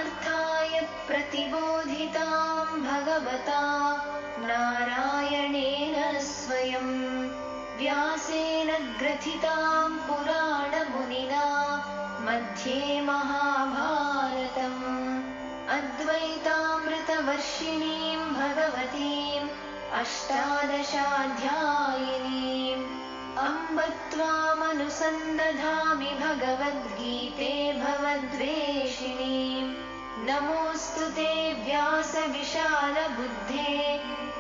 परमार्थाय प्रतिबोधितां भगवता नारायणेन स्वयं व्यासेन ग्रथितां पुराणमुनिना मध्ये महाभारतम् अद्वैतामृतवर्षिणीं भगवतीम् अष्टादशाध्यायिनीम् अम्ब त्वामनुसन्दधामि भगवद्गीते भवद्वेषिणीम् नमोऽस्तु ते व्यासविशालबुद्धे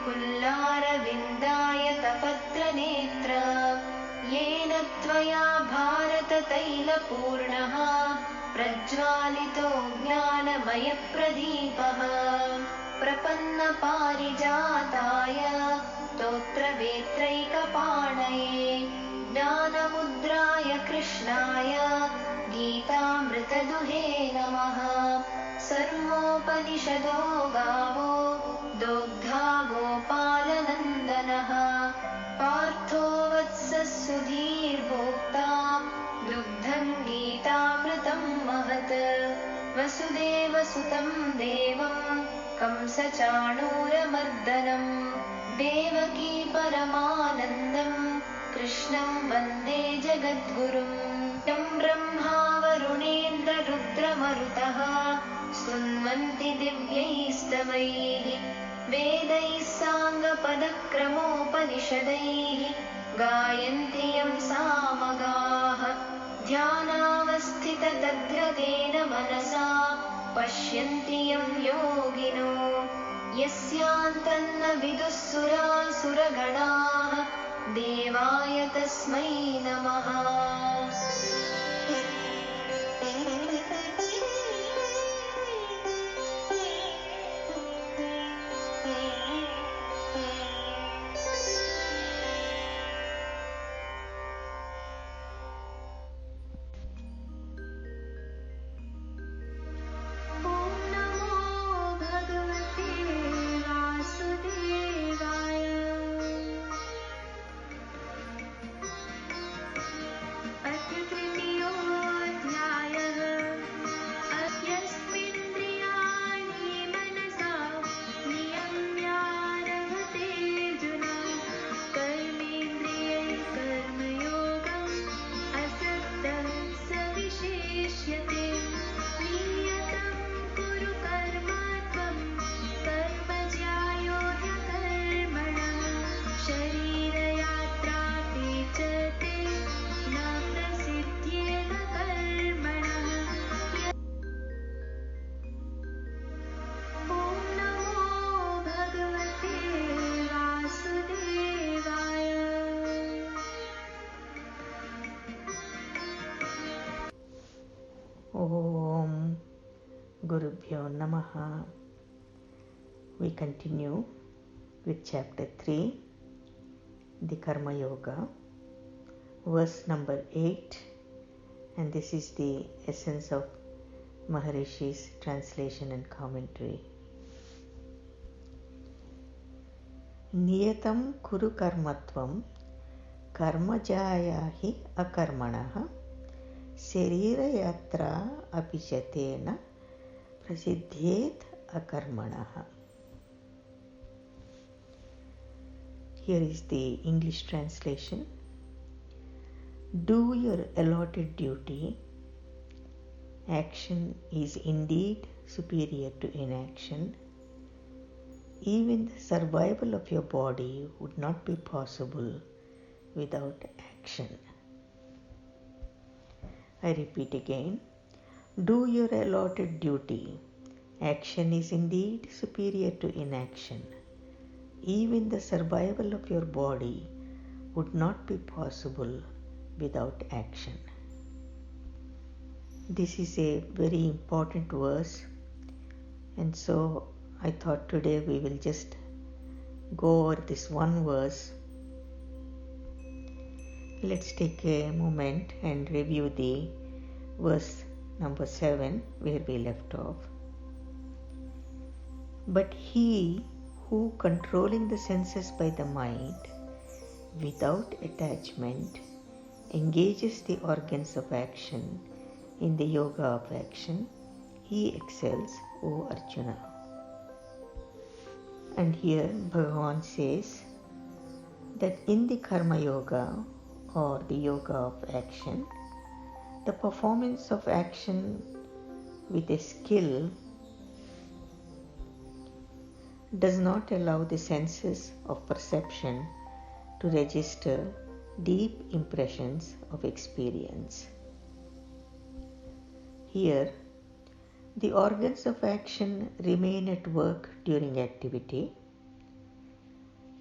पुल्लारविन्दायतपत्रनेत्र येन त्वया भारततैलपूर्णः प्रज्वालितो ज्ञानमयप्रदीपः प्रपन्नपारिजाताय स्तोत्रवेत्रैकपाणये ज्ञानमुद्राय कृष्णाय गीतामृतदुहे नमः। सर्वोपनिषदो गावो दोग्धा गोपालनन्दनः पार्थो वत्सः सुधीर्भोक्ता दुग्धं गीतामृतं महत् वसुदेवसुतं देवं कंसचाणूरमर्दनं देवकी परमानन्दं कृष्णं वन्दे जगद्गुरुं तं ब्रह्मा वरुणेन्द्ररुद्रमरुतः स्तुन्वन्ति दिव्यैस्तवैः वेदैः साङ्गपदक्रमोपनिषदैः गायन्ति यं सामगाः ध्यानावस्थिततद्गतेन मनसा पश्यन्ति यं योगिनो यस्यान्तन्न विदुः सुरासुरगणाः देवाय तस्मै नमः। Om Gurubhyo Namaha. We continue with chapter 3, the Karma Yoga, verse number 8, and this is the essence of Maharishi's translation and commentary. Niyatam kuru karmatvam karmajaya hi akarmanaha Sharira yatra apichatena prasiddhyet akarmanaha. Here is the English translation. Do your allotted duty. Action is indeed superior to inaction. Even the survival of your body would not be possible without action. I repeat again. Do your allotted duty. Action is indeed superior to inaction. Even the survival of your body would not be possible without action. This is a very important verse, and so I thought today we will just go over this one verse. Let's take a moment and review the verse number 7 where we left off. But he who, controlling the senses by the mind, without attachment, engages the organs of action in the yoga of action, he excels, O Arjuna. And here Bhagavan says that in the Karma Yoga or the Yoga of Action, the performance of action with a skill does not allow the senses of perception to register deep impressions of experience. Here, the organs of action remain at work during activity,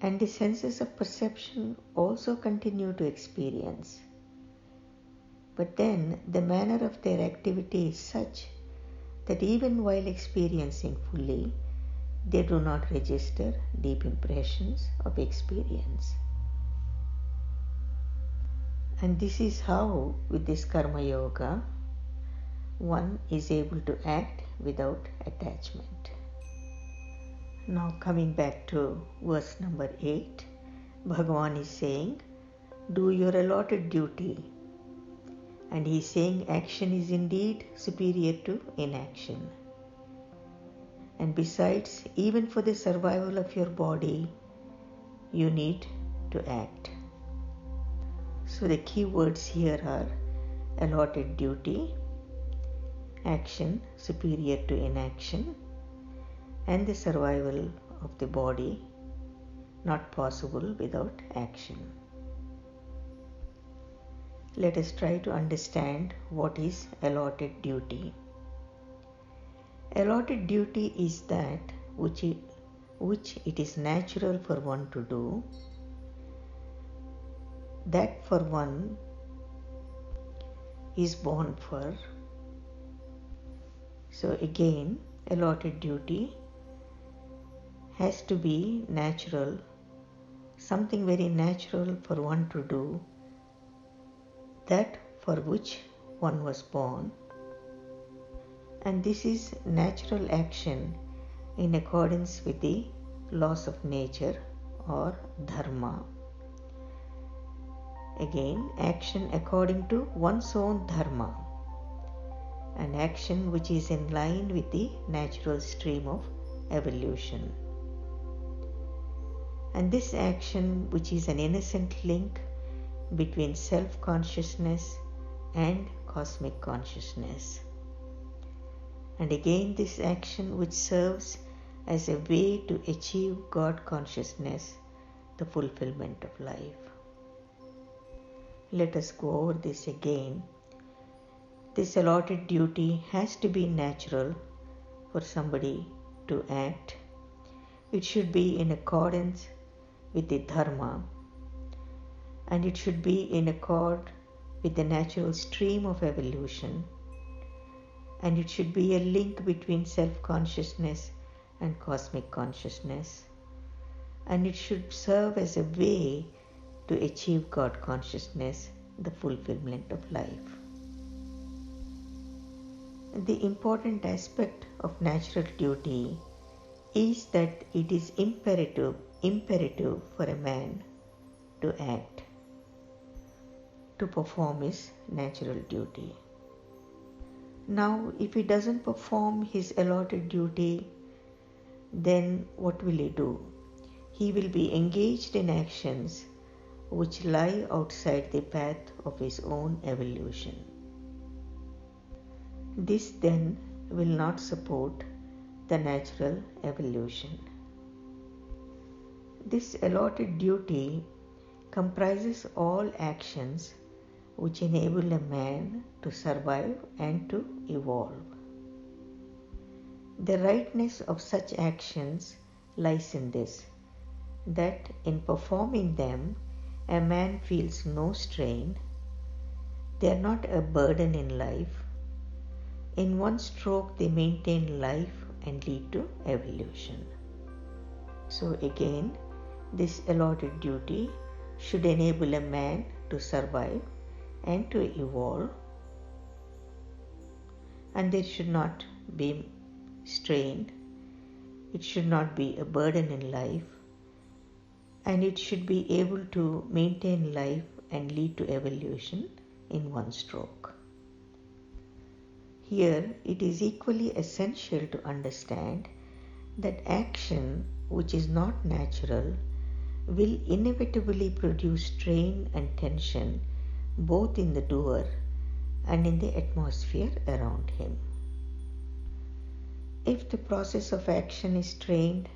and the senses of perception also continue to experience. But then the manner of their activity is such that even while experiencing fully, they do not register deep impressions of experience. And this is how, with this Karma Yoga, one is able to act without attachment. Now coming back to verse number 8, Bhagavan is saying, do your allotted duty. And he is saying action is indeed superior to inaction. And besides, even for the survival of your body, you need to act. So the key words here are allotted duty, action superior to inaction, and the survival of the body not possible without action. Let us try to understand what is allotted duty. Allotted duty is that which it is natural for one to do, that for one is born for. So again, allotted duty has to be natural, something very natural for one to do, that for which one was born. And this is natural action in accordance with the laws of nature or dharma. Again, action according to one's own dharma, an action which is in line with the natural stream of evolution. And this action, which is an innocent link between self-consciousness and cosmic consciousness. And again, this action which serves as a way to achieve God consciousness, the fulfillment of life. Let us go over this again. This allotted duty has to be natural for somebody to act. It should be in accordance with the dharma, and it should be in accord with the natural stream of evolution, and it should be a link between self-consciousness and cosmic consciousness, and it should serve as a way to achieve God consciousness, the fulfillment of life. The important aspect of natural duty is that it is imperative for a man to act, to perform his natural duty. Now, if he doesn't perform his allotted duty, then what will he do? He will be engaged in actions which lie outside the path of his own evolution. This then will not support the natural evolution. This allotted duty comprises all actions which enable a man to survive and to evolve. The rightness of such actions lies in this, that in performing them, a man feels no strain. They are not a burden in life. In one stroke, they maintain life and lead to evolution. So again, this allotted duty should enable a man to survive and to evolve, and there should not be strain. It should not be a burden in life, and it should be able to maintain life and lead to evolution in one stroke. Here it is equally essential to understand that action which is not natural will inevitably produce strain and tension both in the doer and in the atmosphere around him. If the process of action is strained,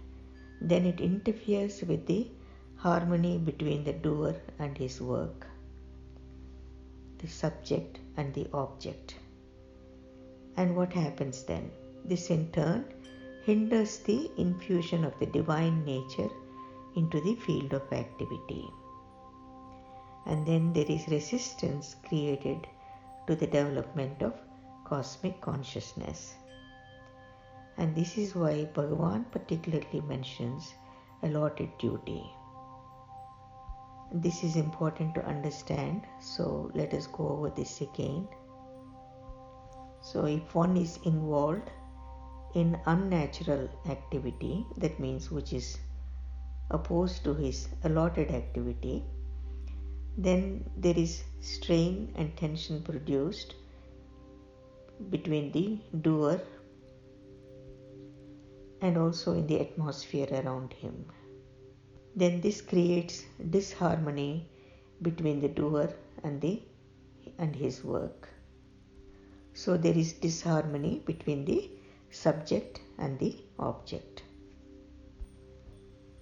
then it interferes with the harmony between the doer and his work, the subject and the object. And what happens then? This in turn hinders the infusion of the divine nature into the field of activity. And then there is resistance created to the development of cosmic consciousness. And this is why Bhagavan particularly mentions allotted duty. This is important to understand, so let us go over this again. So if one is involved in unnatural activity, that means which is opposed to his allotted activity, then there is strain and tension produced between the doer and also in the atmosphere around him. Then this creates disharmony between the doer and his work. So there is disharmony between the subject and the object.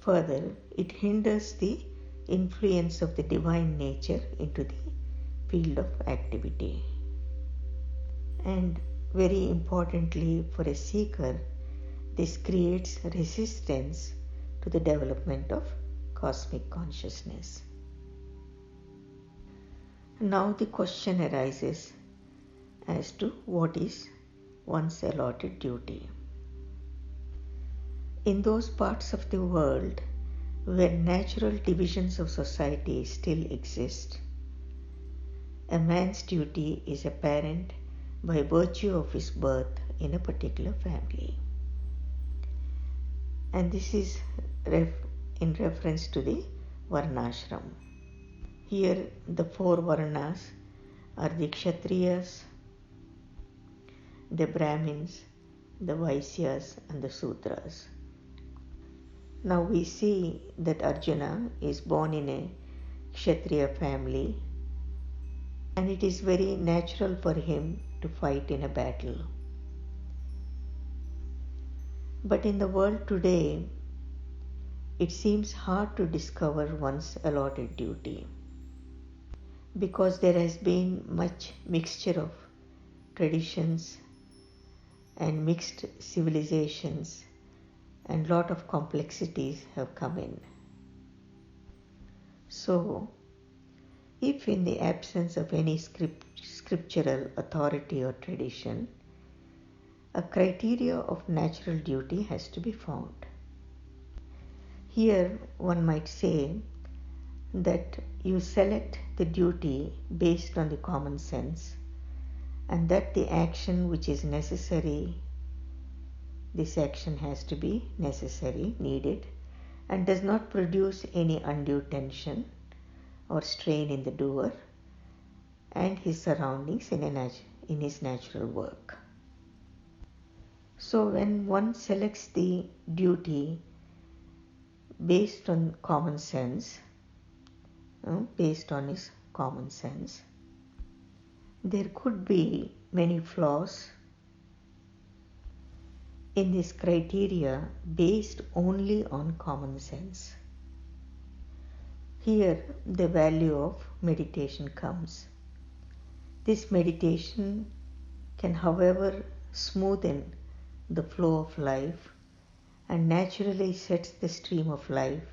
Further, it hinders the influence of the divine nature into the field of activity. And very importantly for a seeker, this creates resistance to the development of cosmic consciousness. Now the question arises as to what is one's allotted duty. In those parts of the world where natural divisions of society still exist, a man's duty is apparent by virtue of his birth in a particular family. And this is in reference to the Varnashram. Here the four Varnas are the Kshatriyas, the Brahmins, the Vaisyas and the Sudras. Now we see that Arjuna is born in a Kshatriya family, and it is very natural for him to fight in a battle. But in the world today, it seems hard to discover one's allotted duty, because there has been much mixture of traditions and mixed civilizations, and lot of complexities have come in. So, if in the absence of any scriptural authority or tradition, a criteria of natural duty has to be found. Here one might say that you select the duty based on the common sense, and that the action which is necessary, this action has to be necessary, needed, and does not produce any undue tension or strain in the doer and his surroundings in his natural work. So when one selects the duty based on common sense, based on his common sense, there could be many flaws in this criteria based only on common sense. Here the value of meditation comes. This meditation can, however, smoothen the flow of life and naturally sets the stream of life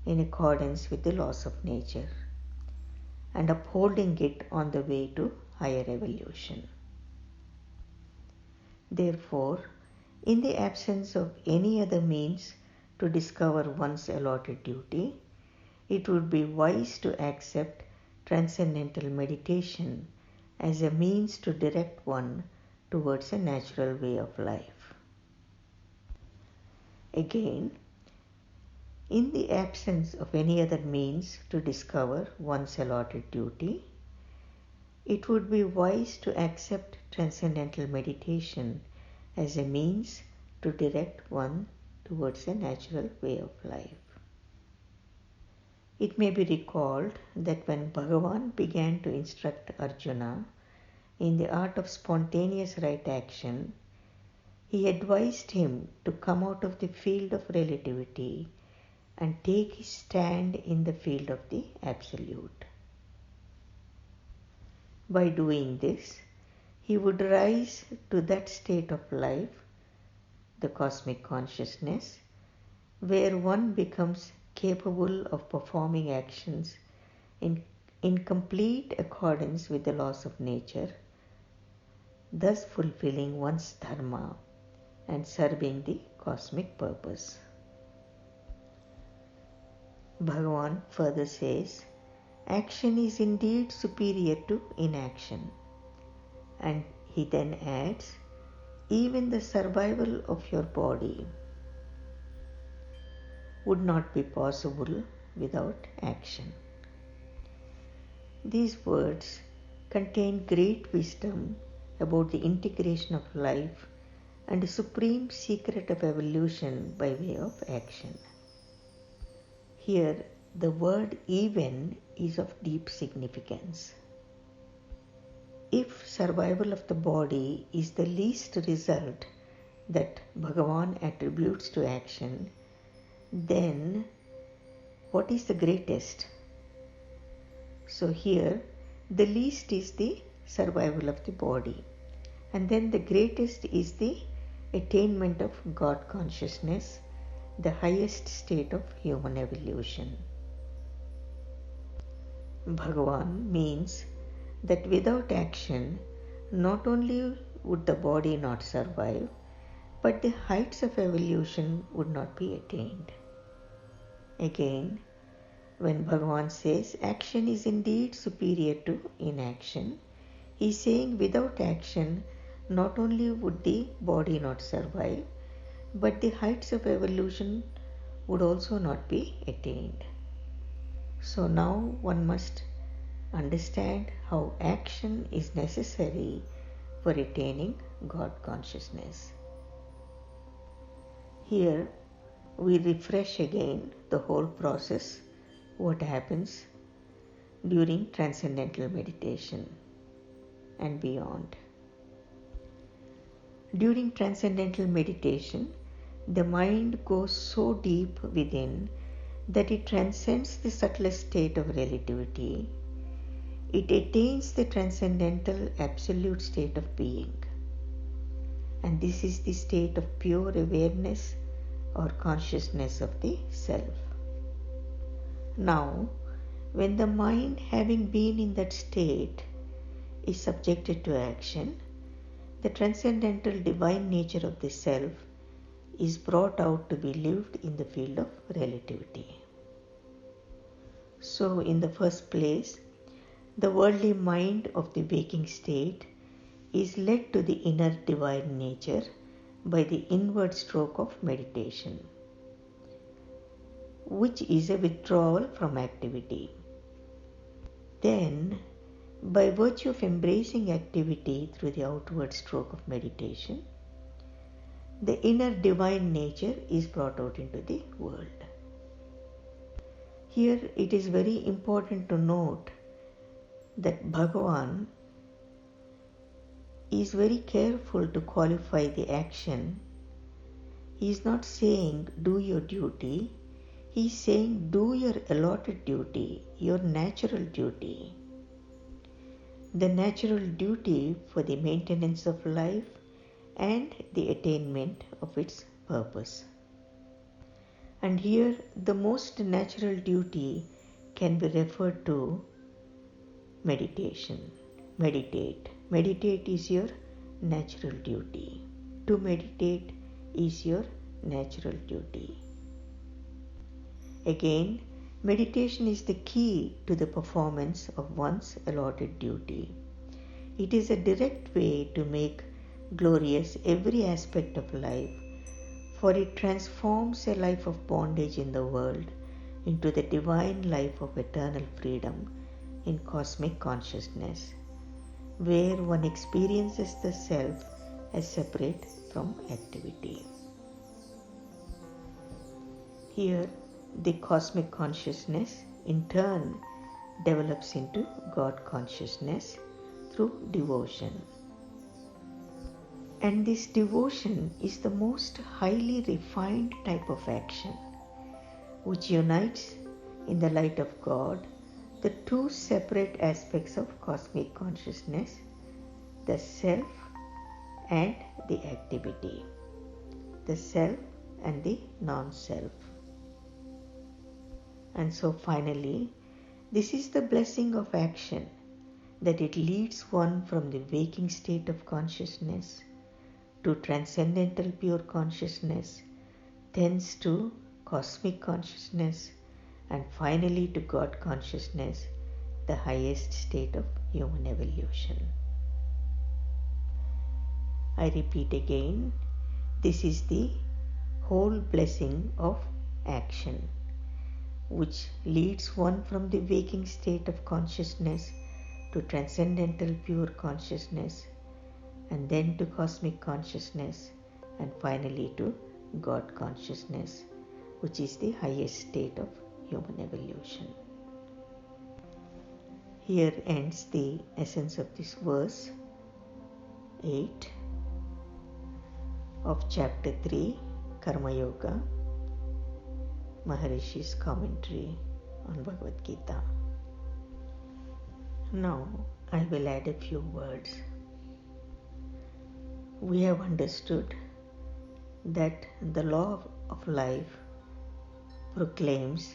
in accordance with the laws of nature and upholding it on the way to higher evolution. Therefore, in the absence of any other means to discover one's allotted duty, it would be wise to accept transcendental meditation as a means to direct one towards a natural way of life. Again, in the absence of any other means to discover one's allotted duty, it would be wise to accept transcendental meditation as a means to direct one towards a natural way of life. It may be recalled that when Bhagavan began to instruct Arjuna in the art of spontaneous right action, he advised him to come out of the field of relativity and take his stand in the field of the Absolute. By doing this, he would rise to that state of life, the cosmic consciousness, where one becomes capable of performing actions in complete accordance with the laws of nature, thus fulfilling one's dharma and serving the cosmic purpose. Bhagavan further says, action is indeed superior to inaction. And he then adds, even the survival of your body would not be possible without action. These words contain great wisdom about the integration of life and the supreme secret of evolution by way of action. Here, the word even is of deep significance. If survival of the body is the least result that Bhagavan attributes to action, then what is the greatest? So here, the least is the survival of the body, and then the greatest is the attainment of God consciousness, the highest state of human evolution. Bhagavan means that without action, not only would the body not survive, but the heights of evolution would not be attained. Again, when Bhagavan says action is indeed superior to inaction, he is saying without action, not only would the body not survive, but the heights of evolution would also not be attained. So now one must understand how action is necessary for attaining God consciousness. Here we refresh again the whole process, what happens during transcendental meditation and beyond. During transcendental meditation, the mind goes so deep within that it transcends the subtlest state of relativity. It attains the transcendental absolute state of being. And this is the state of pure awareness or consciousness of the self. Now, when the mind, having been in that state, is subjected to action, the transcendental divine nature of the self is brought out to be lived in the field of relativity. So, in the first place, the worldly mind of the waking state is led to the inner divine nature by the inward stroke of meditation, which is a withdrawal from activity. Then, by virtue of embracing activity through the outward stroke of meditation, the inner divine nature is brought out into the world. Here it is very important to note that Bhagavan is very careful to qualify the action. He is not saying do your duty, he is saying do your allotted duty, your natural duty. The natural duty for the maintenance of life and the attainment of its purpose. And here the most natural duty can be referred to meditation. Meditate. Meditate is your natural duty. To meditate is your natural duty. Again, meditation is the key to the performance of one's allotted duty. It is a direct way to make glorious every aspect of life, for it transforms a life of bondage in the world into the divine life of eternal freedom in cosmic consciousness, where one experiences the self as separate from activity. Here, the cosmic consciousness in turn develops into God consciousness through devotion. And this devotion is the most highly refined type of action, which unites in the light of God the two separate aspects of cosmic consciousness, the self and the activity, the self and the non-self. And so finally, this is the blessing of action, that it leads one from the waking state of consciousness to transcendental pure consciousness, thence to cosmic consciousness, and finally to God consciousness, the highest state of human evolution. I repeat again, this is the whole blessing of action, which leads one from the waking state of consciousness to transcendental pure consciousness, and then to cosmic consciousness, and finally to God consciousness, which is the highest state of human evolution. Here ends the essence of this verse 8 of chapter 3, Karma Yoga, Maharishi's commentary on Bhagavad Gita. Now I will add a few words. We have understood that the law of life proclaims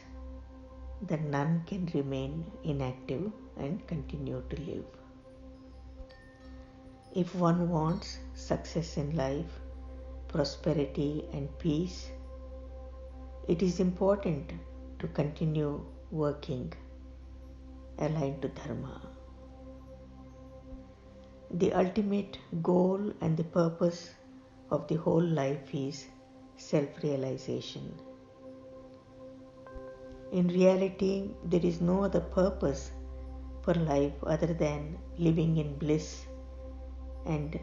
that none can remain inactive and continue to live. If one wants success in life, prosperity and peace, it is important to continue working aligned to Dharma. The ultimate goal and the purpose of the whole life is self-realization. In reality, there is no other purpose for life other than living in bliss and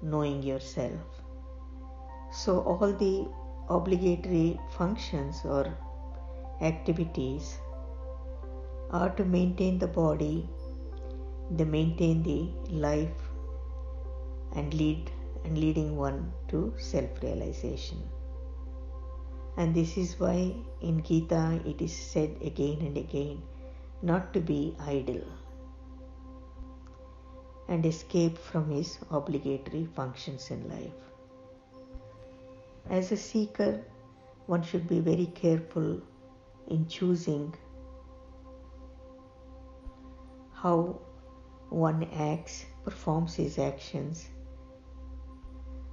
knowing yourself. So all the obligatory functions or activities are to maintain the body, they maintain the life and leading one to self-realization. And this is why in Gita it is said again and again not to be idle and escape from his obligatory functions in life. As a seeker, one should be very careful in choosing how one acts, performs his actions,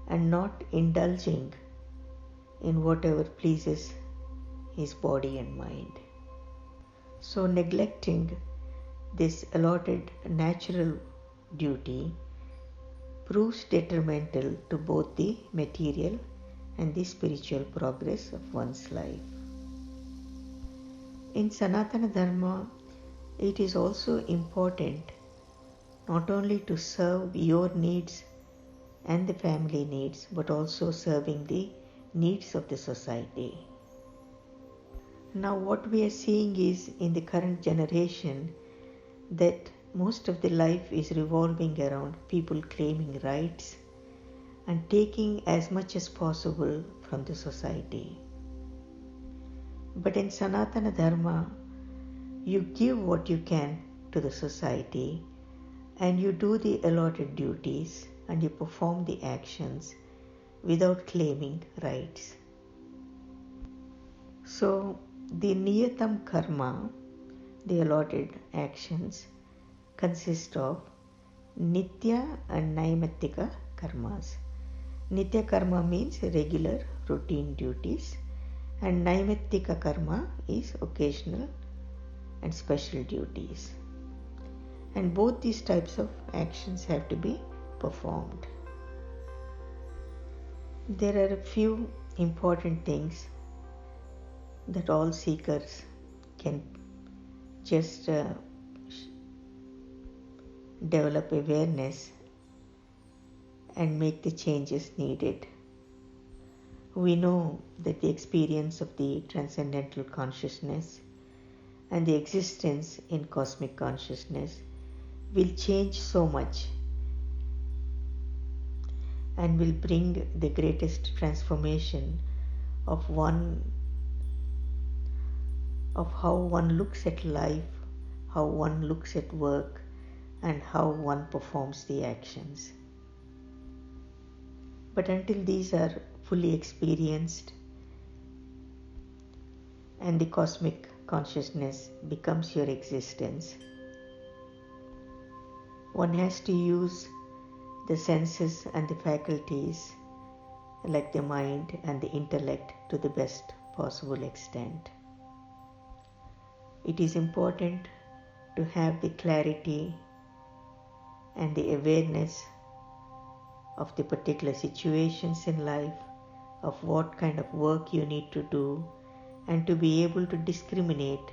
and not indulging in whatever pleases his body and mind. So neglecting this allotted natural duty proves detrimental to both the material and the spiritual progress of one's life. In Sanatana Dharma, it is also important not only to serve your needs and the family needs, but also serving the needs of the society. Now what we are seeing is in the current generation that most of the life is revolving around people claiming rights and taking as much as possible from the society. But in Sanatana Dharma, you give what you can to the society and you do the allotted duties and you perform the actions without claiming rights. So the Niyatam Karma, the allotted actions, consist of Nitya and Naimittika Karmas. Nitya Karma means regular routine duties and Naimittika Karma is occasional and special duties. And both these types of actions have to be performed. There are a few important things that all seekers can just develop awareness and make the changes needed. We know that the experience of the transcendental consciousness and the existence in cosmic consciousness will change so much and will bring the greatest transformation of how one looks at life, how one looks at work, and how one performs the actions. But until these are fully experienced and the cosmic consciousness becomes your existence, one has to use the senses and the faculties like the mind and the intellect to the best possible extent. It is important to have the clarity and the awareness of the particular situations in life, of what kind of work you need to do, and to be able to discriminate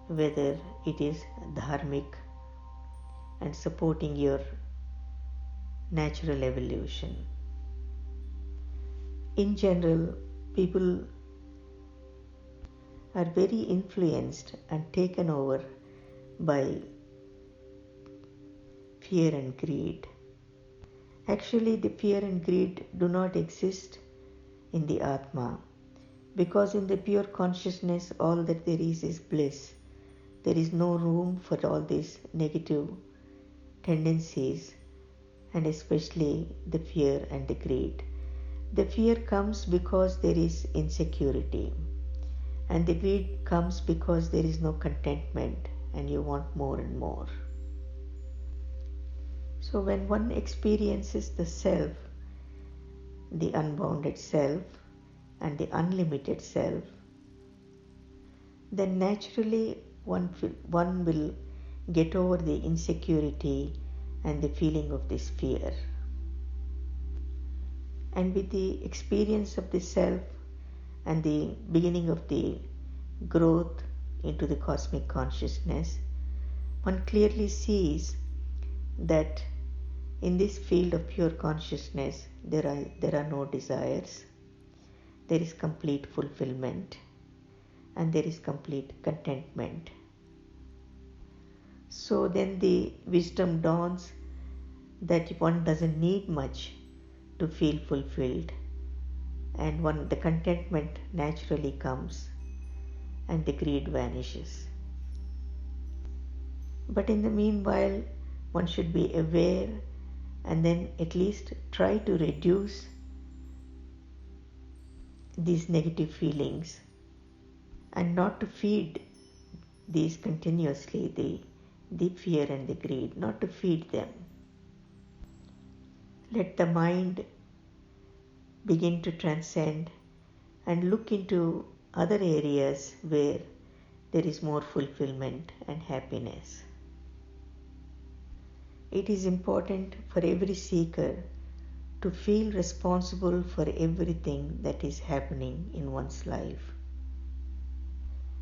whether it is dharmic and supporting your natural evolution. In general, people are very influenced and taken over by fear and greed. Actually, the fear and greed do not exist in the Atma, because in the pure consciousness all that there is bliss. There is no room for all these negative tendencies, and especially the fear and the greed. The fear comes because there is insecurity, and the greed comes because there is no contentment and you want more and more. So when one experiences the self, the unbounded self and the unlimited self, then naturally one will get over the insecurity and the feeling of this fear. And with the experience of the self and the beginning of the growth into the cosmic consciousness, one clearly sees that in this field of pure consciousness there are no desires, there is complete fulfillment, and there is complete contentment. So then the wisdom dawns that one doesn't need much to feel fulfilled, and the contentment naturally comes and the greed vanishes. But in the meanwhile, one should be aware and then at least try to reduce these negative feelings and not to feed these continuously, the fear and the greed, not to feed them. Let the mind begin to transcend and look into other areas where there is more fulfillment and happiness. It is important for every seeker to feel responsible for everything that is happening in one's life.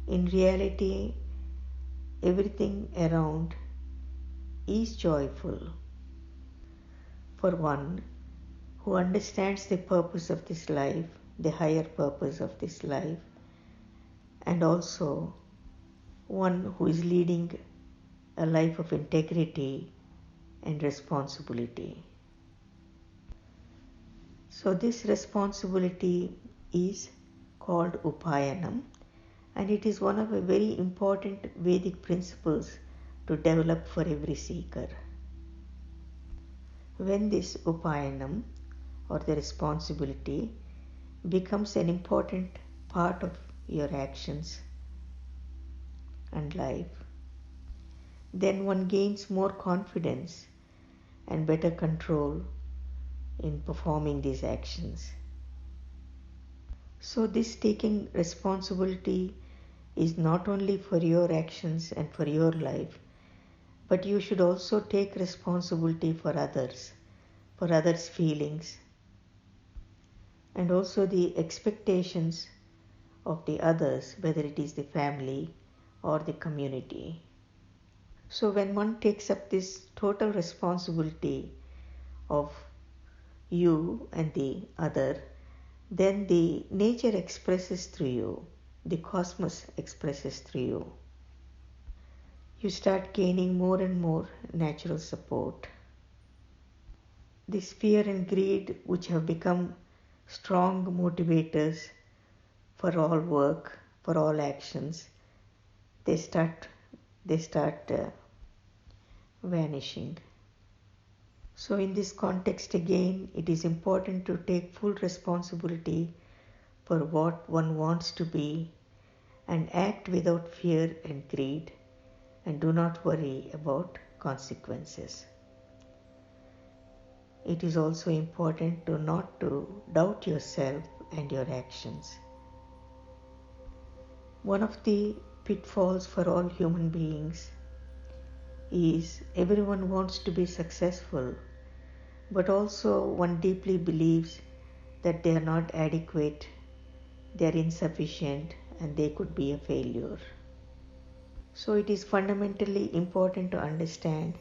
In reality, everything around is joyful for one who understands the purpose of this life, the higher purpose of this life, and also one who is leading a life of integrity and responsibility. So this responsibility is called Upayanam, and it is one of the very important Vedic principles to develop for every seeker. When this Upayanam or the responsibility becomes an important part of your actions and life, then one gains more confidence and better control in performing these actions. So this taking responsibility is not only for your actions and for your life, but you should also take responsibility for others' feelings, and also the expectations of the others, whether it is the family or the community. So when one takes up this total responsibility of you and the other, then the nature expresses through you, the cosmos expresses through you. You start gaining more and more natural support. This fear and greed, which have become strong motivators for all work, for all actions, they start vanishing. So in this context again, it is important to take full responsibility for what one wants to be and act without fear and greed, and do not worry about consequences. It is also important to not to doubt yourself and your actions. One of the pitfalls for all human beings is everyone wants to be successful, but also one deeply believes that they are not adequate, they are insufficient, and they could be a failure. So it is fundamentally important to understand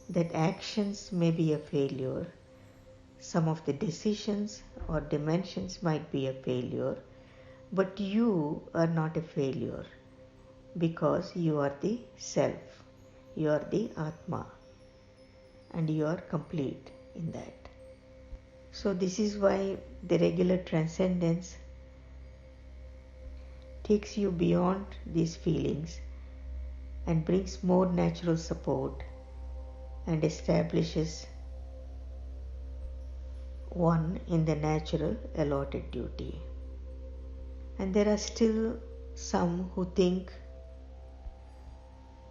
that actions may be a failure. Some of the decisions or dimensions might be a failure, but you are not a failure because you are the self, you are the Atma, and you are complete in that. So this is why the regular transcendence takes you beyond these feelings and brings more natural support and establishes one in the natural allotted duty. And there are still some who think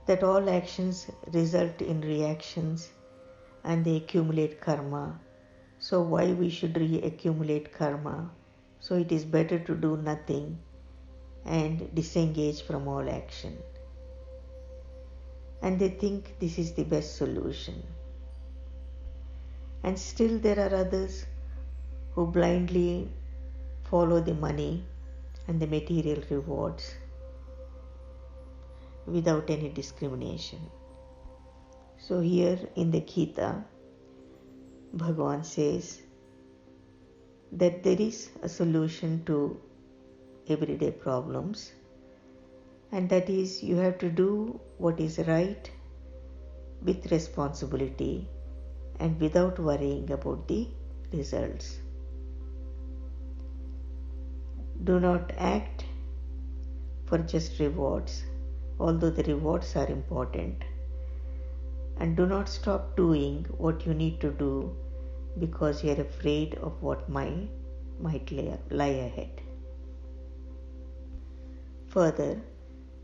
that all actions result in reactions and they accumulate karma. So why we should accumulate karma? So it is better to do nothing and disengage from all action. And they think this is the best solution. And still there are others who blindly follow the money and the material rewards without any discrimination. So here in the Gita, Bhagavan says that there is a solution to everyday problems, and that is you have to do what is right with responsibility and without worrying about the results. Do not act for just rewards, although the rewards are important, and do not stop doing what you need to do because you are afraid of what might lie ahead. Further,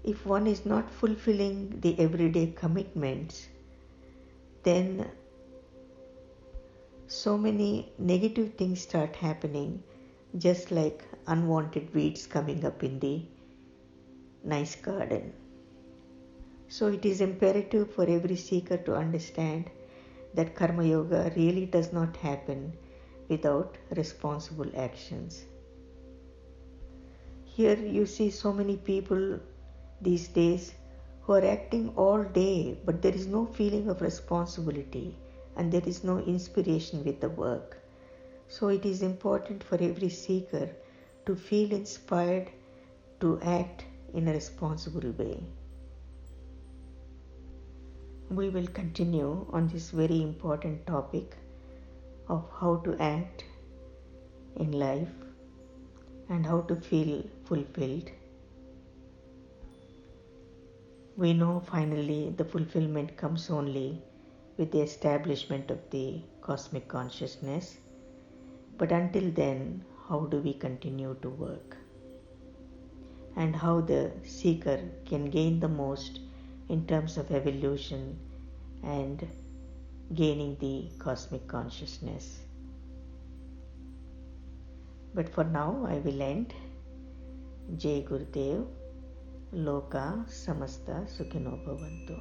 if one is not fulfilling the everyday commitments, then so many negative things start happening, just like unwanted weeds coming up in the nice garden. So it is imperative for every seeker to understand that Karma Yoga really does not happen without responsible actions. Here you see so many people these days who are acting all day, but there is no feeling of responsibility and there is no inspiration with the work. So it is important for every seeker to feel inspired to act in a responsible way. We will continue on this very important topic of how to act in life and how to feel fulfilled. We know finally the fulfillment comes only with the establishment of the cosmic consciousness. But until then, how do we continue to work? And how the seeker can gain the most in terms of evolution and gaining the cosmic consciousness. But for now, I will end. Jai Gurudev, Loka Samasta Sukhino Bhavantu.